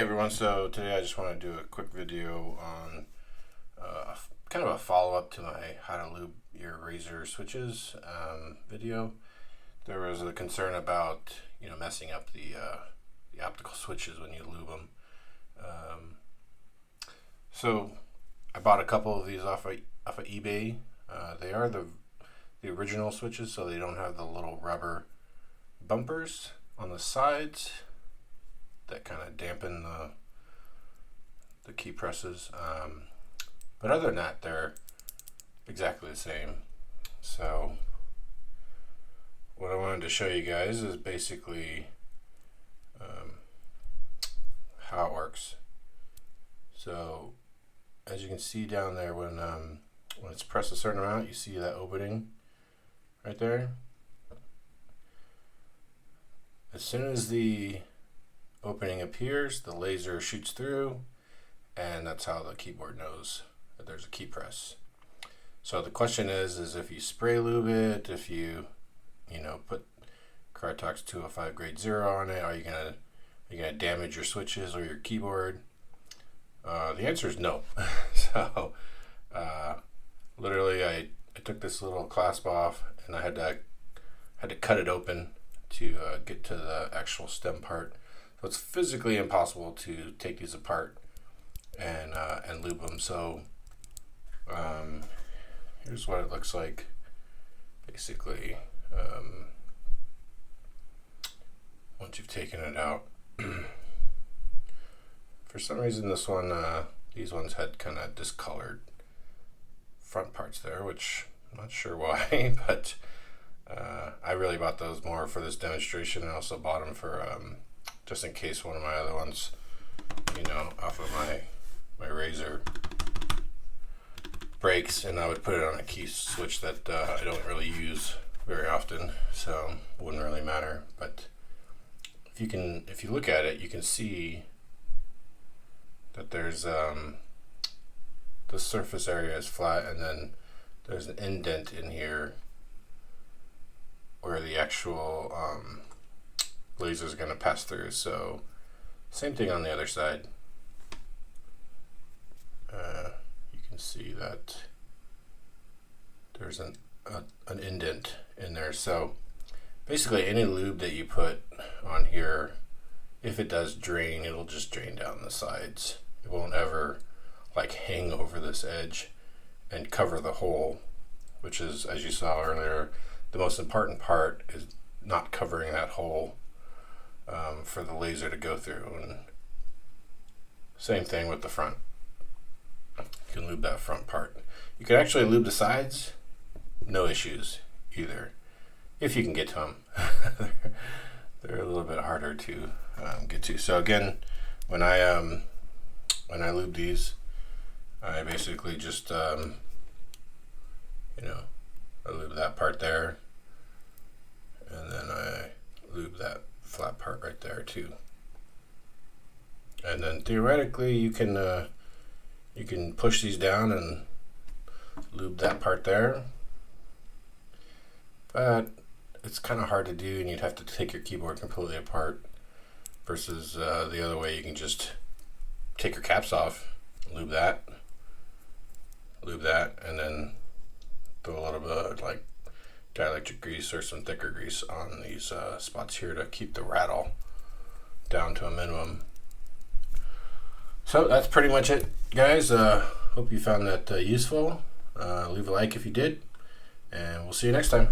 everyone, so today I just want to do a quick video on kind of a follow-up to my how to lube your Razer switches video. There was a concern about messing up the optical switches when you lube them. So I bought a couple of these off of eBay. They are the original switches, so they don't have the little rubber bumpers on the sides that kind of dampen the key presses, but other than that, they're exactly the same. So what I wanted to show you guys is basically how it works. So as you can see down there, when it's pressed a certain amount, you see that opening right there. As soon as the opening appears, the laser shoots through, and that's how the keyboard knows that there's a key press. So the question is if you spray lube it, if you put Krytox 205 grade 0 on it, are you gonna damage your switches or your keyboard? The answer is no. So literally I took this little clasp off, and I had to cut it open to get to the actual stem part. So it's physically impossible to take these apart and lube them. So here's what it looks like basically once you've taken it out. For some reason this one, these ones had kind of discolored front parts there, which I'm not sure why, but I really bought those more for this demonstration, and also bought them for just in case one of my other ones, off of my Razer breaks, and I would put it on a key switch that I don't really use very often, so it wouldn't really matter. But if you look at it, you can see that there's the surface area is flat, and then there's an indent in here where the actual laser is going to pass through. So same thing on the other side. You can see that there's an indent in there. So basically any lube that you put on here, if it does drain, it'll just drain down the sides. It won't ever hang over this edge and cover the hole, which is, as you saw earlier, the most important part is not covering that hole for the laser to go through. And same thing with the front. You can lube that front part. You can actually lube the sides, no issues either, if you can get to them. They're a little bit harder to get to. So again, when I lube these, I basically just I lube that part there, and then I lube that flat part right there too. And then theoretically you can push these down and lube that part there, but it's kind of hard to do, and you'd have to take your keyboard completely apart, versus the other way. You can just take your caps off, lube that, and then throw a little bit of dielectric grease or some thicker grease on these spots here to keep the rattle down to a minimum. So that's pretty much it, guys. Hope you found that useful. Leave a like if you did, and we'll see you next time.